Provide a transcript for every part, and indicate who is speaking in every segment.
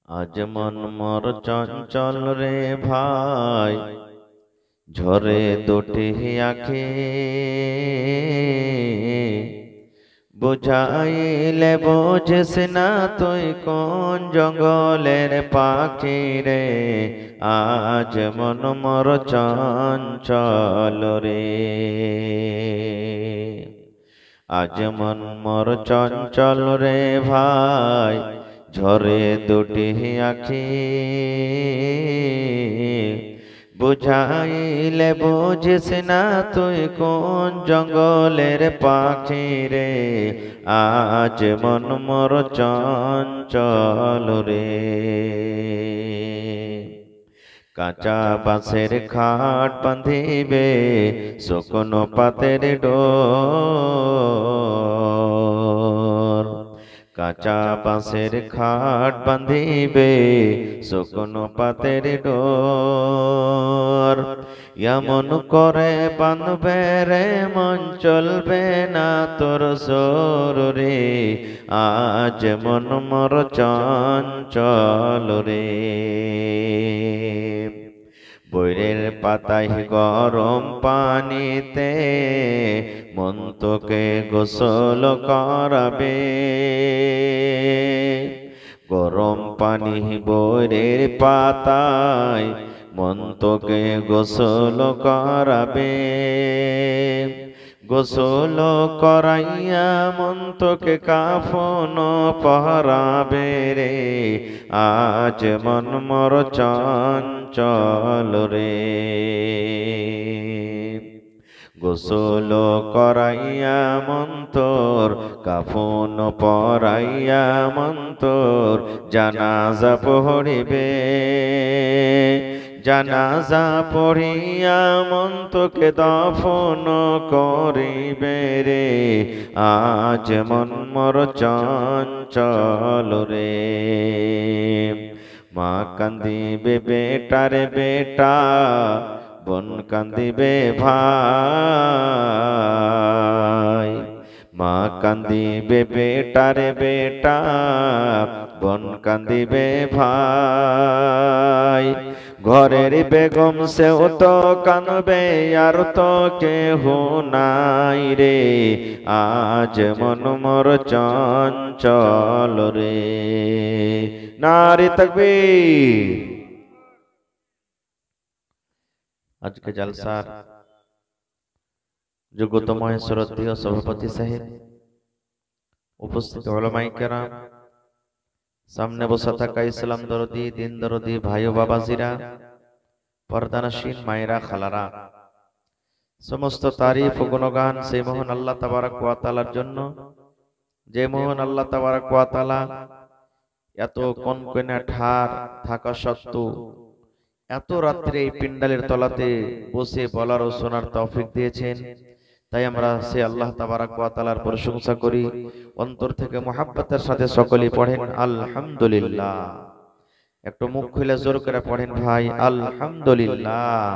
Speaker 1: আজ মন মোর চঞ্চল রে ভাই, ঝরে দুটি আঁখি, বুঝাইলে বোঝিস না তুই কোন জঙ্গলের পাখি রে। আজ মন মোর চঞ্চল রে, আজ মন মোর চঞ্চল রে ভাই, ঝরে দুটি আঁখি, বুঝাইলে বুঝিস না তুই কোন জঙ্গলের পাখি রে। আজ মন মোর চঞ্চল রে, কাঁচা বাঁশের খাট বাঁধিবে শুকনো পাতের ডোর, কাঁচা বাঁশের খাট বাঁধিবে শুকনো পাতের ডোর। এমন করে বাঁধবে রে মন চলবে না তোর শরীরে। আজ মন মোর চঞ্চল রে, বৈরের পাতায় গরম পানিতে মন তোকে গোসল করাবে। গরম পানি বৈরের পাতায় মন তোকে গোসল করাবে। গোসল করাইয়া মন তোকে কাফন পহরাবে রে। আজ মন মোর চঞ্চল রে, গোসল করাইয়া মন তোর কাফন পরাইয়া মন তোর জানাজা পড়িবে। জানাজা পড়িয়া মন তোকে দফন করিবে রে। আজ মন মোর চঞ্চল রে, মা কান্দিবে বেটার বেটা, বোন কান্দিবে ভাই। মা কান্দিবে বেটার বেটা, বোন কান্দিবে ভাই। ঘরের বেগম সেও তো কানবে আর তো কেহ নাই রে। আজ মন মোর চঞ্চল রে, নারে তাকবীর। আজকে জলসার যোগ্যতম শ্রদ্ধেয় সভাপতি সাহেব, উপস্থিত উলামায়ে কেরাম, সামনে বসে থাকা ইসলাম দরদি দিন দরদি ভাই ও বাবাজিরা, পর্দানশীন মায়েরা খালারা, সমস্ত তারিফ ও গুণগান সেই মহান আল্লাহ তাবারক ওয়া তাআলার জন্য, যে মহান আল্লাহ তাবারক ওয়া তাআলা এত কনকনে ঠার থাকা সত্ত্বেও এত রাত্রে এই পিন্ডালের তলাতে বসে বলার ও শোনার তৌফিক দিয়েছেন। তাই আমরা সে আল্লাহ তাবারক ওয়া তাআলার প্রশংসা করি, অন্তর থেকে মুহাব্বতের সাথে সকলেই পড়েন আলহামদুলিল্লাহ। একটু মুখ খুলে জোর করে পড়েন ভাই আলহামদুলিল্লাহ।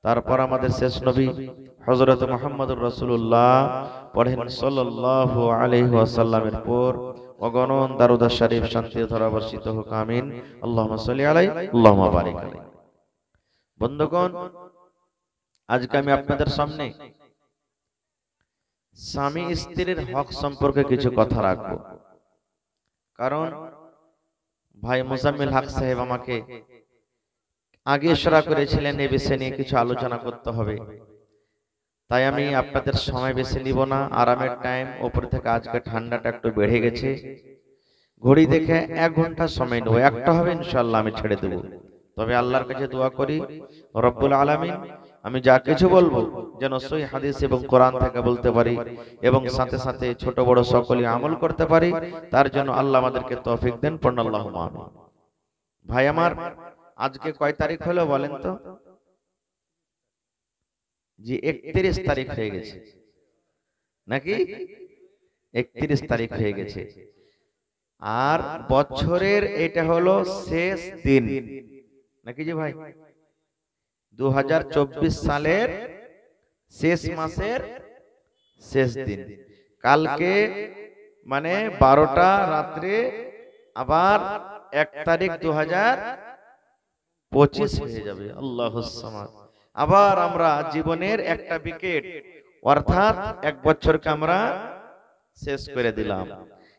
Speaker 1: তারপর আমাদের শেষ নবী হযরত মুহাম্মদুর রাসূলুল্লাহ পড়েন সাল্লাল্লাহু আলাইহি ওয়াসাল্লামের পর অগণন দারুদ শরীফ শান্তি ধারা বর্ষিত হোক, আমিন। আল্লাহুম্মা সাল্লি আলাইহি আল্লাহুম্মা বারিক আলাইহি। বন্ধুগণ, আজকে আমি আপনাদের সামনে স্বামী স্ত্রীর হক সম্পর্কে কিছু কথা রাখবো। কারণ ভাই মুজাম্মিল হক সাহেব আমাকে আগে ইশারা করেছিলেন এই বিষয় নিয়ে কিছু আলোচনা করতে হবে, তাই আমি আপনাদের সময় বেশি নিব না, আরামের টাইম। উপর থেকে আজকে ঠান্ডাটা একটু বেড়ে গেছে, ঘড়ি দেখে 1 ঘন্টা সময় নেব, একটা হবে ইনশাআল্লাহ আমি ছেড়ে দেব। তবে আল্লাহর কাছে দোয়া করি রব্বুল আলামিন আমি যা কিছু বলবো যেন সহিহ হাদিস এবং কোরআন থেকে বলতে পারি এবং সাথে সাথে ছোট বড় সকলে আমল করতে পারি, তার জন্য আল্লাহ আমাদেরকে তৌফিক দেন। পড়ুন আল্লাহুম্মা আমিন। ভাই আমার, আজকে কয় তারিখ হলো বলেন তো? জি 31 তারিখ হয়ে গেছে নাকি? 31 তারিখ হয়ে গেছে। আর বছরের এটা হলো শেষ দিন নাকি জি ভাই? 2024 সালের শেষ মাসের শেষ দিন। কালকে মানে 12টা রাত্রে আবার 1 তারিখ 2025 হয়ে যাবে। আল্লাহুস সামাদ। আবার আমরা জীবনের একটা উইকেট অর্থাৎ 1 বছরকে আমরা শেষ করে দিলাম।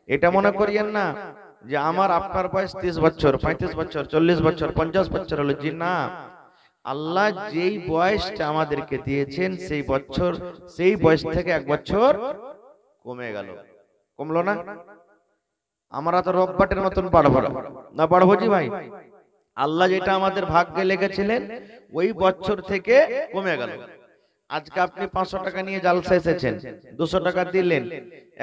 Speaker 1: এটা মনে করিয়েন না যে আমার আপনার বয়স 30 বছর, 35 বছর, 40 বছর, 50 বছর হলো, জি না। আল্লাহ যেই বয়সটা আমাদেরকে দিয়েছেন সেই বয়স থেকে 1 বছর কমে গেল। কমলো না? আমরা তো রববাটের মতন বাড়বো না, বাড়বো জি ভাই? আল্লাহ যেটা আমাদের ভাগ্যে লেগেছিলেন ওই বছর থেকে কমে গেল। আজকে আপনি 500 টাকা নিয়ে জালসা এসেছেন, 200 টাকা দিলেন,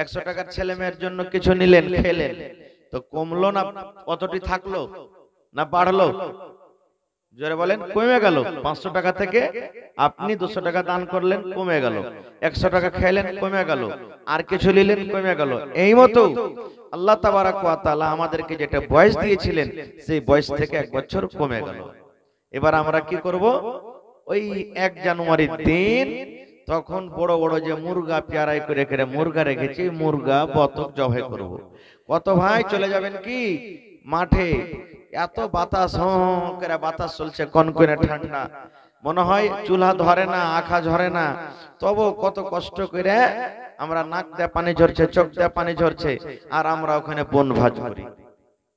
Speaker 1: 100 টাকার ছেলে মেয়ের জন্য কিছু নিলেন, খেলেন, তো কমলো না? কতটি থাকলো না বাড়লো? জোরে বলেন। কমে গেল। 500 টাকা থেকে আপনি 200 টাকা দান করলেন, কমে গেল। 100 টাকা খেলেন, কমে গেল। আর কিছু নিলেন, কমে গেল। এই মতো আল্লাহ তাবারাক ওয়া তাআলা আমাদেরকে যেটা বয়স দিয়েছিলেন সেই বয়স থেকে 1 বছর কমে গেল। এবার আমরা কি করব? ওই 1 জানুয়ারির দিন তখন বড় বড় যে মুরগা পেয়ারাই করে করে মুরগা রেখেছি, মুরগা বতক জবাই করব। কত ভাই চলে যাবেন কি মাঠে? এত বাতাস, করে বাতাস চলছে, কনকনে ঠান্ডা, মনে হয় চুলা ধরে না, আখা ঝরে না, তবু কত কষ্ট করে আমরা নাক দিয়ে পানি ঝরছে, চোখ দিয়ে পানি ঝরছে, আর আমরা ওখানে বনভাজ করি,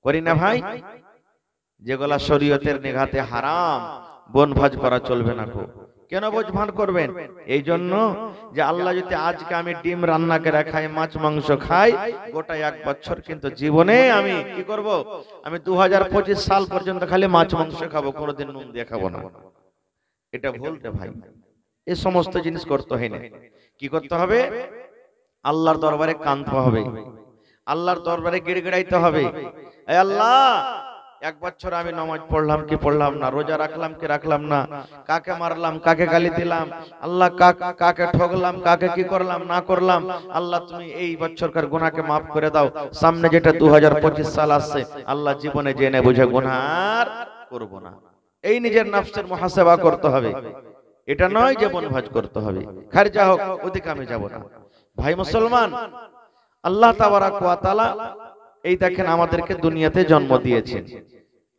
Speaker 1: করি না ভাই? যেগুলা শরীয়তের নিঘাতে হারাম, বনভাজ করা চলবে না। কেন বনভাজ করবেন? এই জন্য যে আল্লাহ যদি আজকে আমি ডিম রান্না করে খাই, মাছ মাংস খাই, গোটা 1 বছর কিন্তু জীবনে আমি কি করব? আমি 2025 সাল পর্যন্ত খালি মাছ মাংস খাবো, কোনোদিন নুন দিয়ে খাবো না। এটা ভুলতে ভাই। এই সমস্ত জিনিস করতে হয় না। কি করতে হবে? আল্লাহর দরবারে কাঁদতে হবে, আল্লাহর দরবারে গিড়গিড়াইতে হবে। এই আল্লাহ, 1 বছর আমি নামাজ পড়লাম কি পড়লাম না, রোজা রাখলাম কি রাখলাম না, কাকে মারলাম, কাকে গালি দিলাম, আল্লাহ কাকে ঠকলাম, কাকে কি করলাম না করলাম, আল্লাহ তুমি এই বছরকার গুনাহকে maaf করে দাও। সামনে যেটা 2025 সাল আসছে, আল্লাহ জীবনে জেনে বুঝে গুনাহ আর করব না। এই নিজের নফসের মুহাসাবা করতে হবে। এটা নয় যে বনভাজ করতে হবে। খারজা হোক, ওদিকে আমি যাব না। ভাই মুসলমান, আল্লাহ তাবারাক ওয়া তাআলা এই দেখেন আমাদেরকে দুনিয়াতে জন্ম দিয়েছেন।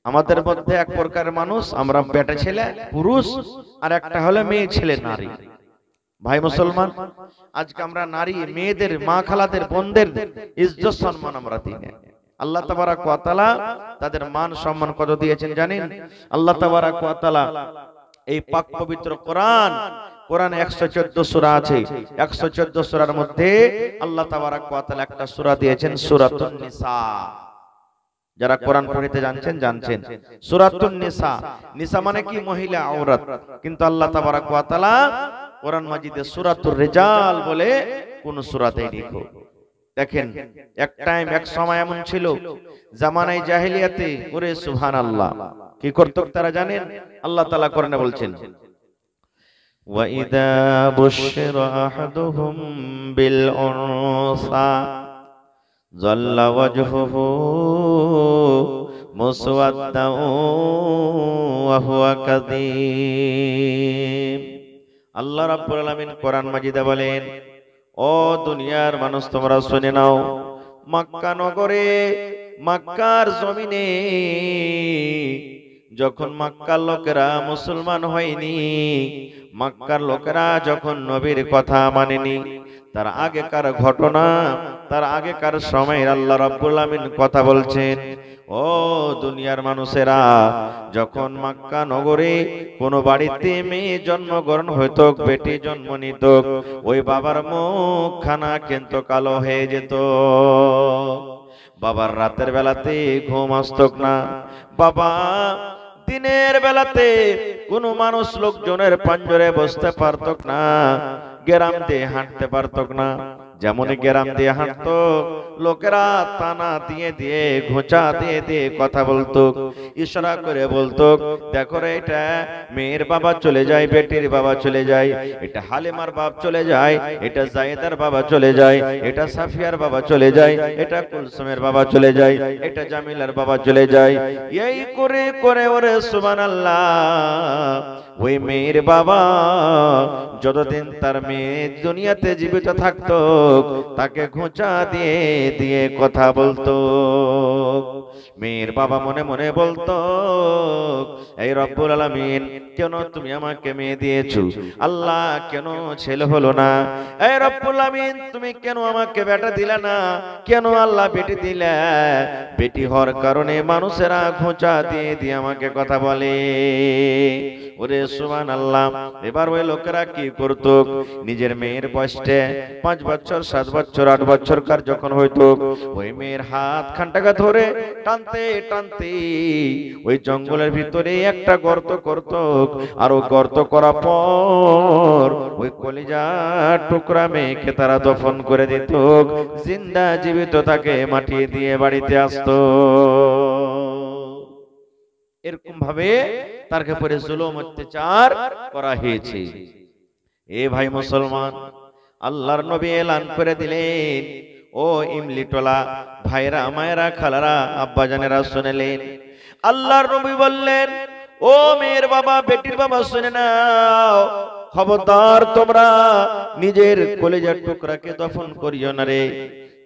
Speaker 1: আমাদের মধ্যে 1 প্রকারের মানুষ, আমরা বেটা ছেলে পুরুষ, আর একটা হলো মেয়ে ছেলে নারী। ভাই মুসলমান, আজকে আমরা নারী মেয়েদের, মা খালাদের, বোনদের ইজ্জত সম্মান আমরা দিই না। আল্লাহ তাবারাক ওয়া তাআলা তাদের মান সম্মান কত দিয়েছেন জানেন? আল্লাহ তাবারাক ওয়া তাআলা এই পাক পবিত্র কোরআনে 114 সূরা আছে। 114 সূরার মধ্যে আল্লাহ তাবারাক ওয়া তাআলা একটা সূরা দিয়েছেন, সূরাতুন নিসা। যারা কোরআন পড়তে জানছেন সূরাতুন নিসা। নিসা মানে কি? মহিলা, আওরাত। কিন্তু আল্লাহ তাবারাক ওয়া তাআলা কোরআন মাজিদে সূরাতুর রিজাল বলে কোন সূরাতেই লিখো। দেখেন, এক সময় এমন ছিল, জামানায়ে জাহেলিয়াতে, ওরে সুবহানাল্লাহ, কি করত তারা জানেন? আল্লাহ তাআলা কোরআনে বলছেন, وَإِذَا بُشِّرَ أَحَدُهُم بِالْأُنثَى ظَلَّ وَجْهُهُ مُسْوَدًّا وَهُوَ كَظِيمٌ। আল্লাহ রাব্বুল আলামিন কোরআন মাজিদে বলেন, ও দুনিয়ার মানুষ তোমরা শুনে নাও, মক্কা নগরে, মক্কার জমিনে যখন মক্কার লোকেরা মুসলমান হয়নি, মক্কার লোকেরা যখন নবীর কথা মানেনি, তার আগেকার ঘটনা, তার আগেকার সময়ের আল্লাহ রাব্বুল আমিন কথা বলছেন। ও দুনিয়ার মানুষেরা, যখন মক্কা নগরে কোন বাড়িতে মেয়ে জন্মগ্রহণ হইতো, বেটি জন্ম নিত, ওই বাবার মুখখানা কিন্তু কালো হয়ে যেত। বাবার রাতের বেলাতে ঘুম আসতো না, বাবা দিনের বেলাতে কোন মানুষ লোকজনের পাঞ্জরে বসতে পারত না, গ্রাম দিয়ে হাঁটতে পারত না। যেমন গ্রাম দিয়ে হাঁটতো, লোকেরা তানা দিয়ে দিয়ে, ঘোঁচা দিয়ে দিয়ে কথা বলতো, ইশারা করে বলতো, দেখো রে, এটা মেয়ের বাবা চলে যায়, বেটির বাবা চলে যায়, এটা হালিমার বাপ চলে যায়, এটা জায়েদার বাবা চলে যায়, এটা সাফিয়ার বাবা চলে যায়, এটা কুলসুমের বাবা চলে যায়, এটা জামিলার বাবা চলে যায়। এই করে করে ওরে সুবহানাল্লাহ, ওই মেয়ের বাবা যতদিন তার মেয়ে দুনিয়াতে জীবিত থাকতো, তাকে ঘোঁচা দিয়ে দিয়ে কথা বলতো। মেয়ের বাবা মনে মনে বলতো, এই রব্বুল আলামিন, কেন তুমি আমাকে মেয়ে দিয়েছো? আল্লাহ কেন ছেলে হলো না? এই রব্বুল আলামিন, তুমি কেন আমাকে বেটা দিলা না? কেন আল্লাহ বেটি দিলা? বেটি হওয়ার কারণে মানুষেরা খোঁচা দিয়ে দিয়ে আমাকে কথা বলে। ওরে সুবহানাল্লাহ। এবার ওই লোকেরা কি করতো, নিজের মেয়ের বয়সে 5 বছর 7 বছর 8 বছরকার যখন হইতো, ওই মেয়ের হাত খানটাকে ধরে টানতে টানতে ওই জঙ্গলের ভিতরে একটা গর্ত করত, আর ওই গর্ত করার পর ওই কলিজার টুকরা মেয়েকে তারা দফন করে দিত, জিন্দা জীবিত তাকে মাটি দিয়ে বাড়িতে আসতো। এরকম ভাবে তার উপরে জুলুম অত্যাচার করা হয়েছে। এ ভাই মুসলমান, আল্লাহর নবী এলান করে দিলেন, ও ইমলিটোলা ভাইরা, মায়েরা, খালারা, আব্বাজানেরা শুনলেন। আল্লাহর নবী বললেন, ও মেয়ের বাবা, বেটির বাবা, শুনে নাও, খবরদার তোমরা নিজের কলিজার টুকরাকে দফন করিও না রে।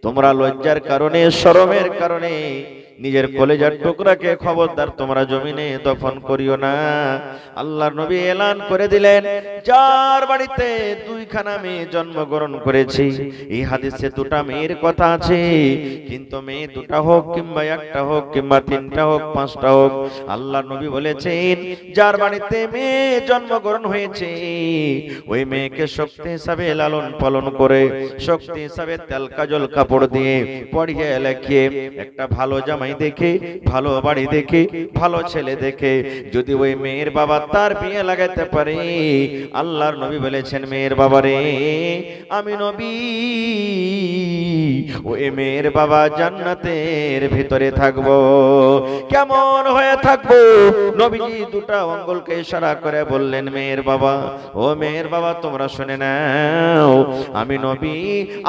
Speaker 1: তোমরা লজ্জার কারণে, শরমের কারণে নিজের কলিজার টুকরাকে খবরদার তোমরা জমিনে দফন করিও না। আল্লাহর নবী এলান করে দিলেন, যার বাড়িতে 2খানা মেয়ে জন্মগ্রহণ করেছে, এই হাদিসে 2টা মেয়ের কথা আছে, কিন্তু মেয়ে 2টা হোক কিংবা 1টা হোক কিংবা 3টা হোক 5টা হোক, আল্লাহর নবী বলেছেন, যার বাড়িতে মেয়ে জন্মগ্রহণ হয়েছে ওই মেয়েকে শক্তি হিসাবে লালন পালন করে, শক্তি হিসাবে তেল কাজল কাপড় দিয়ে পড়িয়ে লেখিয়ে একটা ভালো জামাই দেখে, ভালো বাড়ি দেখে, ভালো ছেলে দেখে যদি ওই মেয়ের বাবা তার বিয়ে লাগাইতে পারে, আল্লাহর নবী বলেছেন, মেয়ের বাবারে, আমি নবী ওই মেয়ের বাবা জান্নাতের ভিতরে থাকবো। কেমন হয়ে থাকবো? নবীজি 2টা আঙ্গুলকে ইশারা করে বললেন, মেয়ের বাবা, ও মেয়ের বাবা, তোমরা শুনে নাও, আমি নবী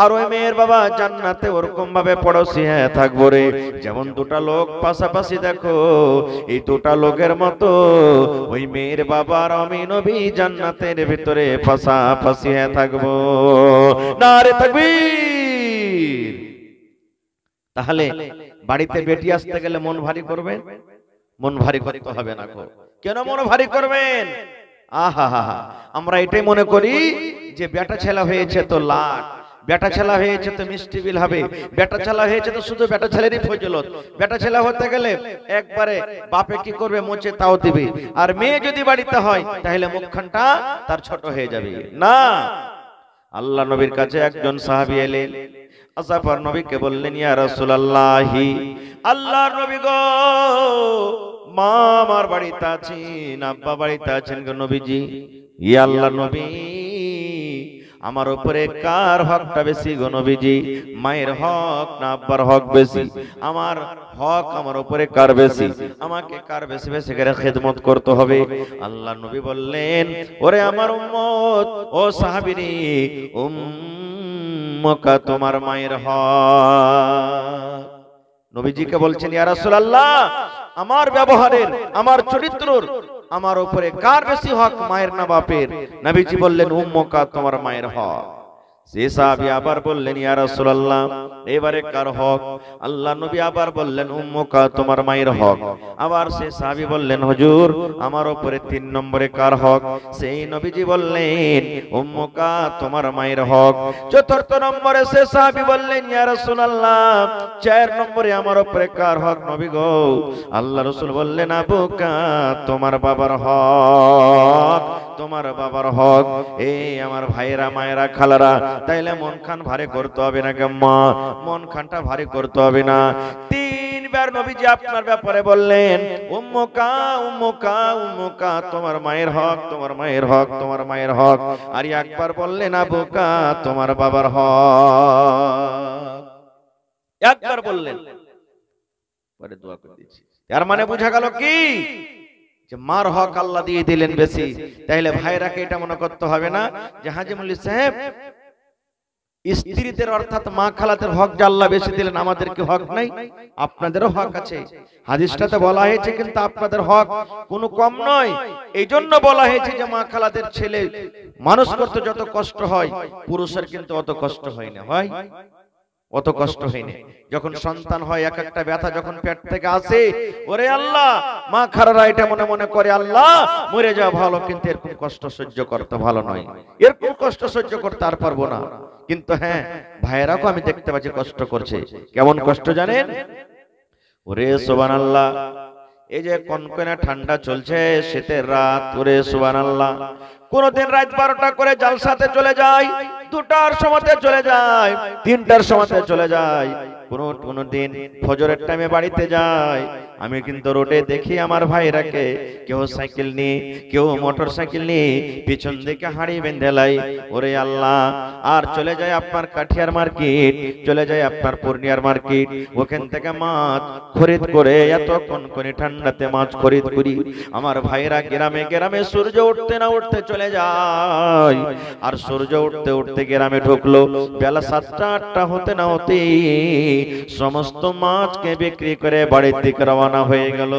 Speaker 1: আর ওই মেয়ের বাবা জান্নাতে ওরকম ভাবে পড়োশি হয়ে থাকবো রে, যেমন 2টা লোক পাশাপাশি দেখো, এই 2টা লোকের মতো ওই মেয়ের বাবা আর আমি নবী জান্নাতের ভিতরে পাশাপাশি হয়ে থাকবো। নারে তাকবীর। তাহলে বাড়িতে বেটি আসতে গেলে মন ভারী করবেন? মন ভারী করতে হবে না। কেন মন ভারী করবেন? আহা হা হা, আমরা এটাই মনে করি যে বেটা ছেলে হয়েছে তো লাট, বেটা ছেলে হয়েছে তো মিষ্টি বিল হবে, বেটা ছেলে হয়েছে তো শুধু বেটা ছেলেরই ফজিলত, বেটা ছেলে হতে গেলে একবারে বাপে কি করবে, মোচে তাও দিবে, আর মেয়ে যদি বাড়িতে হয় তাহলে মুখখানটা তার ছোট হয়ে যাবে। না, আল্লাহ নবীর কাছে একজন সাহাবী এলেন, আসার পর নবীকে বললেন, ইয়া রাসূলুল্লাহি, আল্লাহর নবী গো, মা আমার বাড়িতে আছেন, আব্বা বাড়িতে আছেন গো নবীজি, ইয়া আল্লাহর নবী, আমার উপরে কার হকটা বেশি গো নবীজি? মায়ের হক না আব্বার হক বেশি? আমার হক আমার উপরে কার বেশি? আমাকে কার বেশি বেশি করে খেদমত করতে হবে? আল্লাহ নবী বললেন, ওরে আমার উম্মত, ও সাহাবীরে, উম্মুকা তোমার মায়ের হক। নবীজিকে বলছেন, ইয়া রাসূলুল্লাহ, আমার ব্যবহারের, আমার চরিত্রের আমার উপরে কার বেশি হক, মায়ের না বাপের? নবীজি বললেন, উম্মুকা তোমার মায়ের হক। সে সাহাবী আবার বললেন, ইয়া রাসূলুল্লাহ, এবারে কার হক? আল্লাহ নবী আবার বললেন, উম্মুকা তোমার মায়ের হক। আবার সে সাহাবী বললেন, হুজুর, আমার উপরে 3 নম্বরে কার হক? সেই নবীজি বললেন, উম্মুকা তোমার মায়ের হক। 4র্থ নম্বরে সে সাহাবী বললেন, ইয়া রাসূলুল্লাহ, 4 নম্বরে আমার উপরে কার হক নবী গো? আল্লাহ রাসূল বললেন, আবুকা তোমার বাবার হক, তোমার বাবার হক। এই আমার ভাইরা, মায়েরা, খালারা, তাইলে মন খান ভারী করতে হবে না মা, মন খানটা ভারী করতে হবে না। 3বার নবীজি আপনার ব্যাপারে বললেন, উম্মুকা উম্মুকা উম্মুকা তোমার মায়ের হক, তোমার মায়ের হক, তোমার মায়ের হক। আর একবার বললেন, আবুকা তোমার বাবার হক। একবার বললেন, পরে দোয়া করে দিয়েছি। তার মানে বোঝা গেল কি, যে মার হক আল্লাহ দিয়ে দিলেন বেশি। তাইলে ভাইরাকে এটা মনে করতে হবে না যে হাজী মুল্লি সাহেব, স্ত্রীদের অর্থাৎ মা খালাদের হক যে আল্লাহ বেশি দিলেন, আমাদের কি হক নাই? আপনাদেরও হক আছে। হাদিসটাতে বলা হয়েছে, কিন্তু আপনাদের হক কোনো কম নয়। এই জন্য বলা হয়েছে যে মা খালাদের ছেলে মানুষ করতে যত কষ্ট হয়, পুরুষের কিন্তু অত কষ্ট হয় না। হয় অত কষ্ট হয়নি। যখন সন্তান হয় এক একটা ব্যথা যখন পেট থেকে আসে, ওরে আল্লাহ, মা খারারা এটা মনে মনে করে আল্লাহ মরে যাওয়া ভালো, কিন্তু এরকম কষ্ট সহ্য করতে ভালো নয়, এরকম কষ্ট সহ্য করতে আর পারবো না। কিন্তু হ্যাঁ, ভাইয়েরাও আমি দেখতে পাচ্ছি কষ্ট করছে। কেমন কষ্ট জানেন? ওরে সুবহানাল্লাহ, এই যে কনকনে ঠান্ডা চলছে, শীতের রাত, ওরে সুবহানাল্লাহ, কোনদিন রাত 12টা করে জালসাতে চলে যায়, 2টার সময়তে চলে যায়, 3টার সময়তে চলে যায়, কোন দিন ফজরের টাইমে বাড়িতে যায়। আমি কিন্তু রোডে দেখি আমার ভাইরাকে, কেউ সাইকেল নিয়ে, কেউ মোটর সাইকেল নিয়ে পিছন দিকে হাঁড়ি বেঁধে লাই, ওরে আল্লাহ, আর চলে যায় আপনার কাঠিয়ার মার্কেট, চলে যায় আপনার পূর্ণিয়ার মার্কেট, ওখান থেকে মাছ খরিদ করে, এত কনকনে ঠান্ডাতে মাছ খরিদ করি আমার ভাইরা গ্রামে গ্রামে সূর্য উঠতে না উঠতে চলে যায়। আর সূর্য উঠতে উঠতে গ্রামে ঢুকলো, বেলা 7টা 8টা হতে না হতে সমস্ত মাছকে বিক্রি করে বাড়ির দিকে রওনা হয়ে গেল।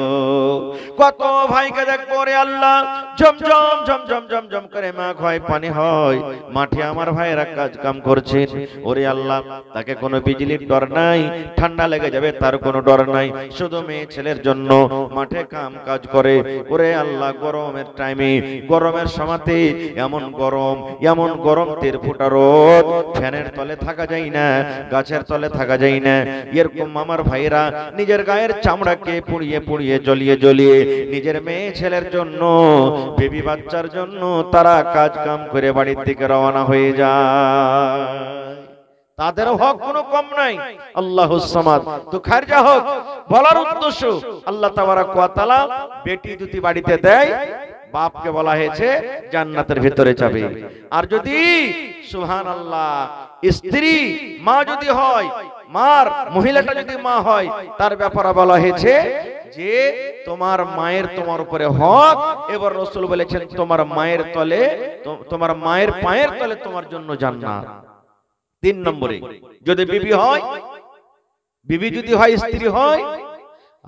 Speaker 1: কত ভাইকে দেখবো রে আল্লাহ, ঝমঝম ঝমঝম ঝমঝম করে মাখ হয়, পানি হয়, মাঠে আমার ভাইরা কাজ কাম করছেন। ওরে আল্লাহ, তাকে কোনো বিজলির ডর নাই, ঠান্ডা লেগে যাবে তার কোনো ডর নাই, শুধু মেয়ে ছেলের জন্য মাঠে কাম কাজ করে। ওরে আল্লাহ, গরমের টাইমে, গরমের সময়তে এমন গরম, এমন গরম, 13 ফুটা রোদ, ফ্যানের তলে থাকা যায় না, গাছের তলে থাকা যায় না। এরকম আমার ভাইরা নিজের গায়ের চামড়াকে পুড়িয়ে পুড়িয়ে, জ্বলিয়ে জ্বলিয়ে নিজের মেয়ে ছেলের জন্য, বেবি বাচ্চার জন্য তারা কাজ কাম করে বাড়ির দিকে রওনা হয়ে যায়। তাদের হক কোনো কম নাই। আল্লাহুস সামাদ, তো খারজা হক বলার উদ্দেশ্য, আল্লাহ তাবারাক ওয়া তাআলা বেটি যদি বাড়িতে দেয়, বাপকে বলা হয়েছে জান্নাতের ভিতরে যাবে। আর যদি সুবহানাল্লাহ স্ত্রী মা যদি হয়, মার মহিলাটা যদি মা হয়, তার ব্যাপারে বলা হয়েছে যে তোমার মায়ের তোমার উপরে হক। এবার রাসূল বলেছেন তোমার মায়ের তলে, তোমার মায়ের পায়ের তলে তোমার জন্য জান্নাত। 3 নম্বরে যদি বিবি হয়, বিবি যদি হয়, স্ত্রী হয়,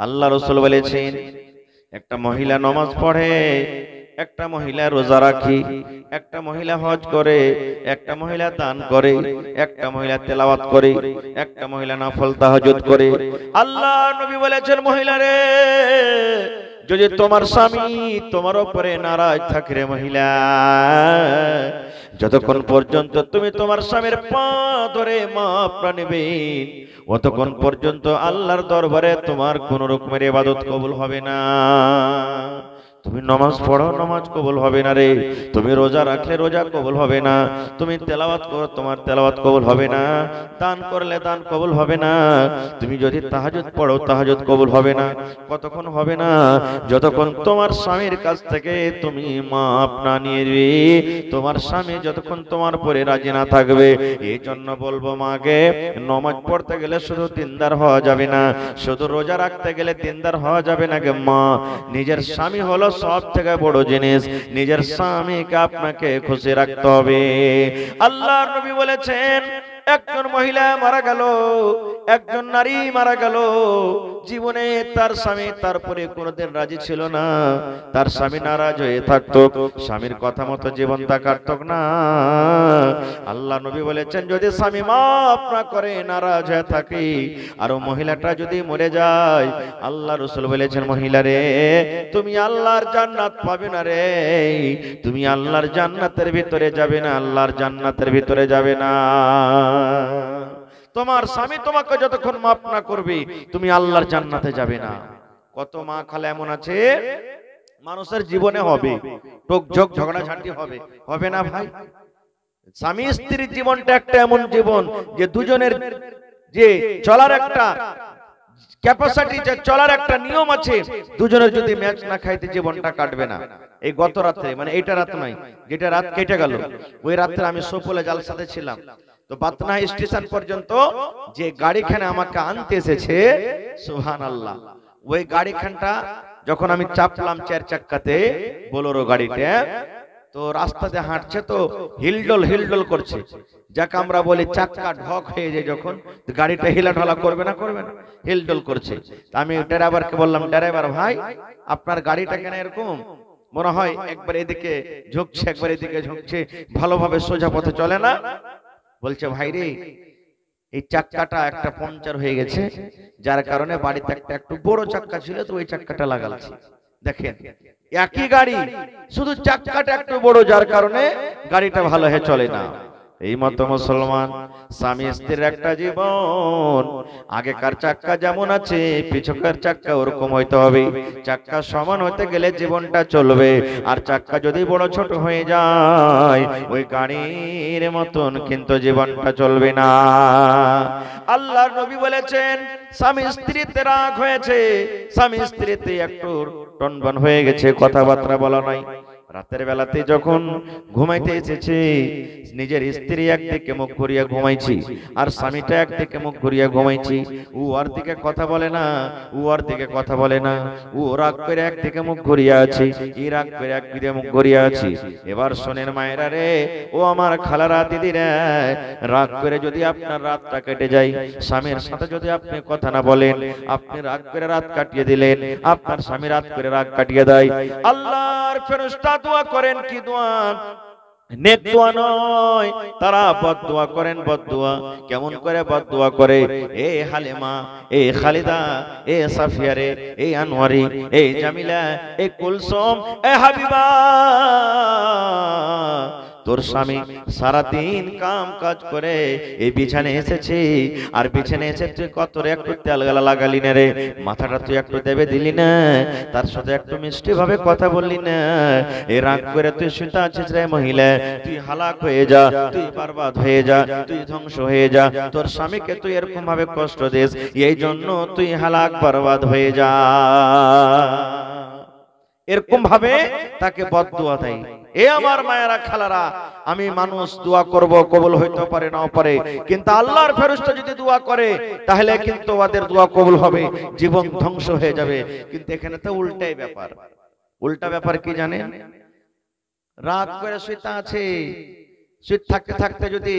Speaker 1: আল্লাহ রাসূল বলেছেন একটা মহিলা নামাজ পড়ে, একটা মহিলা রোজা রাখে, একটা মহিলা হজ করে, একটা মহিলা দান করে, একটা মহিলা তেলাওয়াত করে, একটা মহিলা নফল তাহাজ্জুদ করে। আল্লাহ নবী বলেছেন, মহিলা রে, যদি তোমার স্বামী তোমার উপরে নারাজ থাকে রে মহিলা, যতক্ষণ পর্যন্ত তুমি তোমার স্বামীর পা ধরে মাপ না নেবে, অতক্ষণ পর্যন্ত আল্লাহর দরবারে তোমার কোন রকমের ইবাদত কবুল হবে না। তুমি নামাজ পড়ো, নামাজ কবুল হবে না রে। তুমি রোজা রাখলে রোজা কবুল হবে না। তুমি তেলাওয়াত করো, তোমার তেলাওয়াত কবুল হবে না। দান করলে দান কবুল হবে না। তুমি যদি তাহাজ্জুদ পড়ো, তাহাজ্জুদ কবুল হবে না। কতক্ষণ হবে না? যতক্ষণ তোমার স্বামীর কাছ থেকে তুমি মাপ না নিবে, তোমার স্বামী যতক্ষণ তোমার উপরে রাজি না থাকবে। এই জন্য বলবো মাকে, নামাজ পড়তে গেলে শুধু দিনদার হওয়া যাবে না, শুধু রোজা রাখতে গেলে দিনদার হওয়া যাবে না গে মা। নিজের স্বামী হলো সব থেকে বড় জিনিস, নিজের স্বামীকে আপনাকে খুশি রাখতে হবে। আল্লাহর নবী বলেছেন, একজন মহিলা মারা গেল, একজন নারী মারা গেল, জীবনে তার স্বামী তার উপরে কোনোদিন রাজি ছিল না, তার স্বামী নারাজ হয়ে থাকতো, স্বামীর কথা মতো জীবনটা কাটতো না। আল্লাহ নবী বলেছেন, যদি স্বামী মাফ না করে, নারাজ হয়ে থাকে, আর মহিলাটা যদি মরে যায়, আল্লাহ রাসূল বলেছেন, মহিলা রে, তুমি আল্লাহর জান্নাত পাবে না রে, তুমি আল্লাহর জান্নাতের ভিতরে যাবে না, আল্লাহর জান্নাতের ভিতরে যাবে না। তোমার স্বামী তোমাকে যতক্ষণ মাফ না করবে, তুমি আল্লাহর জান্নাতে যাবে না। কত মা খালা এমন আছে, মানুষের জীবনে হবে টোকঝোক, ঝগড়াঝাঁটি হবে, হবে না ভাই? স্বামী স্ত্রীর জীবনটা একটা এমন জীবন যে দুজনের যে চলার একটা ক্যাপাসিটি, যে চলার একটা নিয়ম আছে, দুজনের যদি ম্যাচ না খাইতে জীবনটা কাটবে না। এই গত রাতে, মানে এইটা রাত নয়, যেটা রাত কেটে গেল, ওই রাত্রে আমি সোপলে জালসাতে ছিলাম। তো বাতনা স্টেশন পর্যন্ত যে গাড়িখানে আমাকে আনতে এসেছে, সুবহানাল্লাহ, ওই গাড়িখানটা যখন আমি চাপলাম 4 চাক্কাতে, বোলেরো গাড়িতে, তো রাস্তাতে হাঁটছে, তো হিলডল হিলডল করছে, যাকে আমরা বলি চাক্কা ঢক হয়ে যায়, যখন গাড়িটা হিলাঢালা করবে না, করবে না, হিলডল করছে। আমি ড্রাইভারকে বললাম, ড্রাইভার ভাই, আপনার গাড়িটা কেন এরকম, মনে হয় একবার এদিকে ঝুঁকছে, একবার এদিকে ঝুঁকছে, ভালোভাবে সোজা পথে চলে না। বলছে, ভাই রে, এই চাক্কাটা একটা পাংচার হয়ে গেছে, যার কারণে বাড়িতে একটা একটু বড় চাক্কা ছিল, তো ওই চাক্কাটা লাগাচ্ছি। দেখেন একই গাড়ি, শুধু চাক্কাটা একটু বড়, যার কারণে গাড়িটা ভালো হয়ে চলে না। এই মতো মুসলমান স্বামী স্ত্রীর একটা জীবন, আগেকার চাক্কা যেমন আছে পিছকার চাক্কা ওরকম হইতে হবে। চাক্কা সমান হতে গেলে জীবনটা চলবে, আর চাক্কা যদি বড় ছোট হয়ে যায় ওই গাড়ির মতন কিন্তু জীবনটা চলবে না। আল্লাহর নবী বলেছেন স্বামী স্ত্রীতে রাগ হয়েছে, স্বামী স্ত্রীতে একটু টনবন হয়ে গেছে, কথাবার্তা বলা নাই। রাতের বেলাতে যখন ঘুমাইতে এসেছে, নিজের স্ত্রী একদিকে মুখ ঘুরিয়া ঘুমাইছি আর স্বামীটা একদিকে মুখ ঘুরিয়া ঘুমাইছি। ও ওর দিকে কথা বলে না, ও ওর দিকে কথা বলে না, ও রাগ করে একদিকে মুখ ঘুরিয়া আছে, ই রাগ করে একদিকে মুখ ঘুরিয়া আছে। এবার শোনেন মায়েরা রে, ও আমার খালারা দিদিরা, রাগ করে যদি আপনার রাতটা কেটে যায়, স্বামীর সাথে যদি আপনি কথা না বলেন, আপনি রাগ করে রাত কাটিয়ে দিলেন, আপনার স্বামী রাত করে রাগ কাটিয়ে দেয়, আল্লাহর ফেরেশতা দোয়া করেন কি দোয়া? নেক দোয়া নয়, তারা বদদোয়া করেন। বদদোয়া কেমন করে বদদোয়া করে? এ হালিমা, এ খালিদা, এ সাফিয়া রে, এ আনোয়ারি, এ জামিলা, এ কুলসুম, এ হাবিবা, তোর স্বামী সারাদিন কাম কাজ করে এই বিছানে এসেছে, আর বিছানে এসে তুই কত রে একটু তেল গালা লাগালি না রে, মাথাটা তুই একটু দেবে দিলি না, তার সাথে একটু মিষ্টি ভাবে কথা বললি না, এই রাগ করে তুই শুতে আছিস রে মহিলা, তুই হালাক হয়ে যা, তুই বরবাদ হয়ে যা, তুই ধ্বংস হয়ে যা। তোর স্বামীকে তুই এরকম ভাবে কষ্ট দিস, এই জন্য তুই হালাক বরবাদ হয়ে যা। এরকম ভাবে তাকে বদদোয়া দেয়। এ আমার মায়েরা খালারা, আমি মানুষ দোয়া করব, কবুল হইতে পারে নাও পারে, কিন্তু আল্লাহর ফেরেশতা যদি দোয়া করে তাহলে কিন্তু ওদের দোয়া কবুল হবে, জীবন ধ্বংস হয়ে যাবে। কিন্তু এখানে তো উল্টাই ব্যাপার। উল্টা ব্যাপার কি জানেন? রাগ করে শুইতে আছে, শুইতে থাকতে থাকতে যদি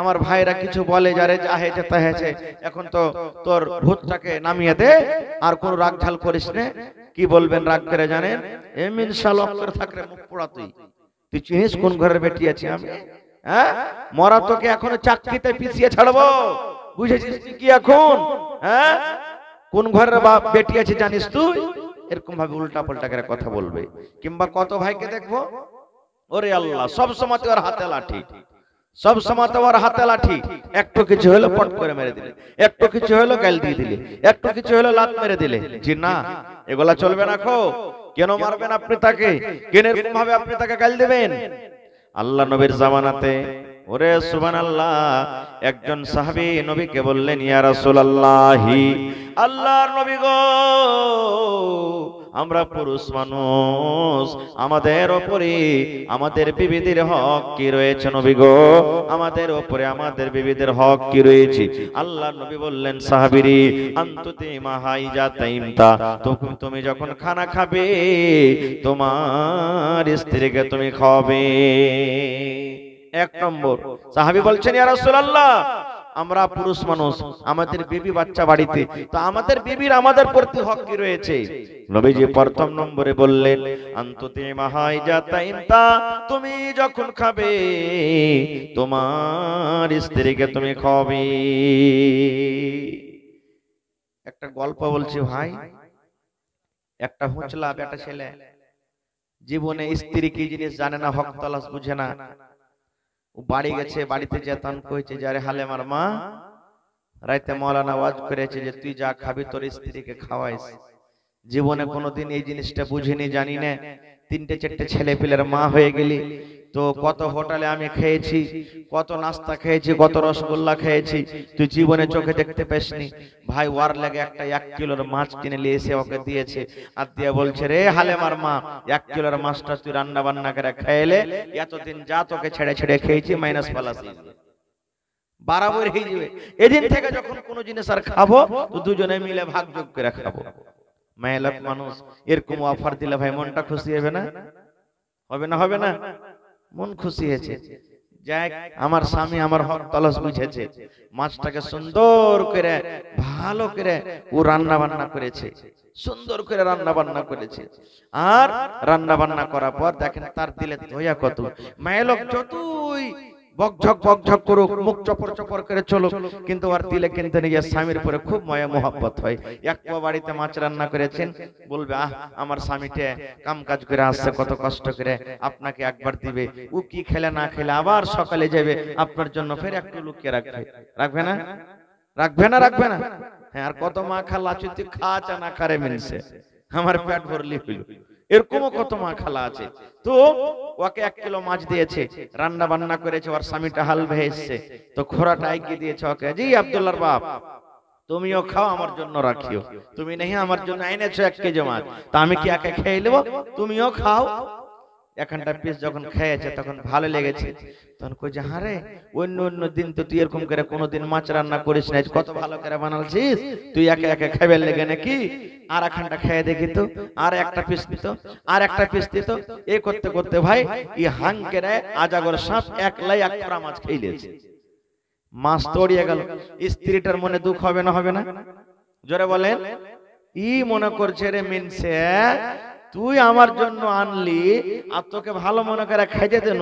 Speaker 1: আমার ভাইরা কিছু বলে, যারে যা হয়েছে তা হয়েছে, এখন তো তোর ভূতটাকে নামিয়ে দে, আর কোন রাগ ঝাল করিস না। কি বলবেন রাগ করে জানেন? এমিন শালক করে থাকলে মুখ পোড়া, তুই তুই চিনিস কোন ঘরের বেটি আছে আমি? হ্যাঁ, মরা তোকে এখনো চাকরিতে পিছিয়ে ছাড়বো, বুঝেছিস কি এখন? হ্যাঁ, কোন ঘরের বাপ বেটি আছে জানিস তুই? এরকম ভাবে উল্টা পাল্টা করে কথা বলবে। কিংবা কত ভাইকে দেখবো, ওরে আল্লাহ, সব সময় ওর হাতে লাঠি, সব সময় ওর হাতে লাঠি, একটু কিছু হলো পট করে মেরে দিলে, একটু কিছু হলো গাল দিয়ে দিলে, একটু কিছু হলো লাত মেরে দিলে। জি না, এগুলা চলবে না। কেন মারবেন আপনি তাকে? কেন এরকম ভাবে আপনি তাকে গাল দিবেন? আল্লাহ নবীর জামানাতে, ওরে সুবহানাল্লাহ, একজন সাহাবী নবীকে বললেন, ইয়া রাসূলুল্লাহি, আল্লাহর নবী গো, আমরা পুরুষ মানুষ, আমাদের উপরে আমাদের বিবিদের হক কি রয়েছে নবী গো? আমাদের উপরে আমাদের বিবিদের হক কি রয়েছে? আল্লাহর নবী বললেন, সাহাবীরি, আনতুতি মাহাইজা তাইমতা, তুমি যখন খানা খাবে তোমার স্ত্রীকে তুমি খাওয়াবে। এক নম্বর। সাহাবী বলছেন, ইয়া রাসূলুল্লাহ, আমরা পুরুষ মানুষ, আমাদের বিবি বাচ্চা বাড়িতে, তো আমাদের বিবির আমাদের প্রতি হক কি রয়েছে? নবীজি প্রথম নম্বরে বললেন, আনতুতি মাহাইজা তাইমতা, তুমি যখন খাবে তোমার স্ত্রীকে তুমি খাওয়াবে। একটা গল্প বলছি ভাই। একটা হুঁচলা বেটা ছেলে, জীবনে স্ত্রী কি জিনিস জানে না, হক তলাশ বুঝে না। ও বাড়ি গেছে, বাড়িতে যেতান কইছে, যারে হালেমার মা রাইতে মাওলানা ওয়াজ করেছে যে তুই যা খাবি তোর স্ত্রীকে খাওয়াইস। জীবনে কোনোদিন এই জিনিসটা বুঝিনি, জানি না। তিনটে চারটে ছেলে পেলের মা হয়ে গেলি, তো কত হোটেলে আমি খেয়েছি, কত নাস্তা খেয়েছি, কত রসগোল্লা খেয়েছি, তুই জীবনে চোখে দেখতে পাসনি। ভাই ওয়ার লাগে একটা 1 কিলোর মাছ কিনে নিয়ে এসে ওকে দিয়েছে, আর দিয়ে বলছে, রে হালেমার মা, 1 কিলোর মাছটা তুই রান্না বান্না করে খাইলে এতদিন যা তোকে ছেড়ে ছেড়ে খেয়েছি মাইনাস প্লাস বরাবর হয়ে যাবে। এদিন থেকে যখন কোনো জিনিস আর খাবো তো দুজনে মিলে ভাগ যোগ করে খাবো। মেয়েলোক মানুষ এরকম অফার দিলে ভাই মনটা খুশি হবে না? হবে না? হবে না? মন খুশি হয়েছে। যাক, আমার স্বামী আমার হক তলস বুঝেছে, মাছটাকে সুন্দর করে ভালো করে ও রান্না বান্না করেছে, সুন্দর করে রান্না বান্না করেছে। আর রান্না বান্না করার পর দেখেন তার দিলে দয়া কত। মেয়েলোক যতই বকঝক করুক, মুখ চপর চপর করে চলুক, কিন্তু আর দিলে কিন্তু নিজের স্বামীর উপরে খুব মায়া মোহাব্বত হয়। এক পা বাড়িতে মাছ রান্না করেছেন, বলবে আহ আমার স্বামীটা কাম কাজ করে আসছে কত কষ্ট করে, আপনাকে একবার দিবে, ও কি খেলে না খেলে আবার সকালে যাবে আপনার জন্য ফের একটু লুকিয়ে রাখবে। রাখবে না? রাখবে না? রাখবে না? হ্যাঁ, আর কত মা খালা আছে তুই খা চা না খারে মিনছে, আমার পেট ভরলি হইল, এরকমও কত মা খালা আছে। তো ওকে 1 কিলো মাছ দিয়েছে, রান্না বান্না করেছে, ওর স্বামীটা হাল ভেয়ে এসছে, তো খোরাটা এগিয়ে দিয়েছে ওকে, জি আব্দুল্লাহর বাপ তুমিও খাও, আমার জন্য রাখিও, তুমি নেই আমার জন্য এনেছো 1 কেজি মাছ, তা আমি কি একা খেয়ে নেবো? তুমিও খাও। এখানটা পিস যখন খেয়েছে তখন ভালো লেগেছে, তখন কইছে হারে অন্য অন্য দিন তো তুই এরকম করে কোনোদিন মাছ রান্না করিস না, কত ভালো করে বানালছিস, তুই একা একা খাইবে লেগে নাকি? আর এখানটা খেয়ে দেখি তো, আর একটা পিস দিত, আর একটা পিস দিত, এই করতে করতে ভাই এই হাঙ্কেরে আজাগর সাপ একলাই 1 কড়া মাছ খেয়ে নিয়েছে। মাছ তড়িয়ে গেল, স্ত্রীটার মনে দুঃখ হবে না? হবে না? জোরে বলেন। ই মনে করছে রে মিনছে তুই আমার জন্য আনলি আর তোকে ভালো মনে করে খাইতে দেন,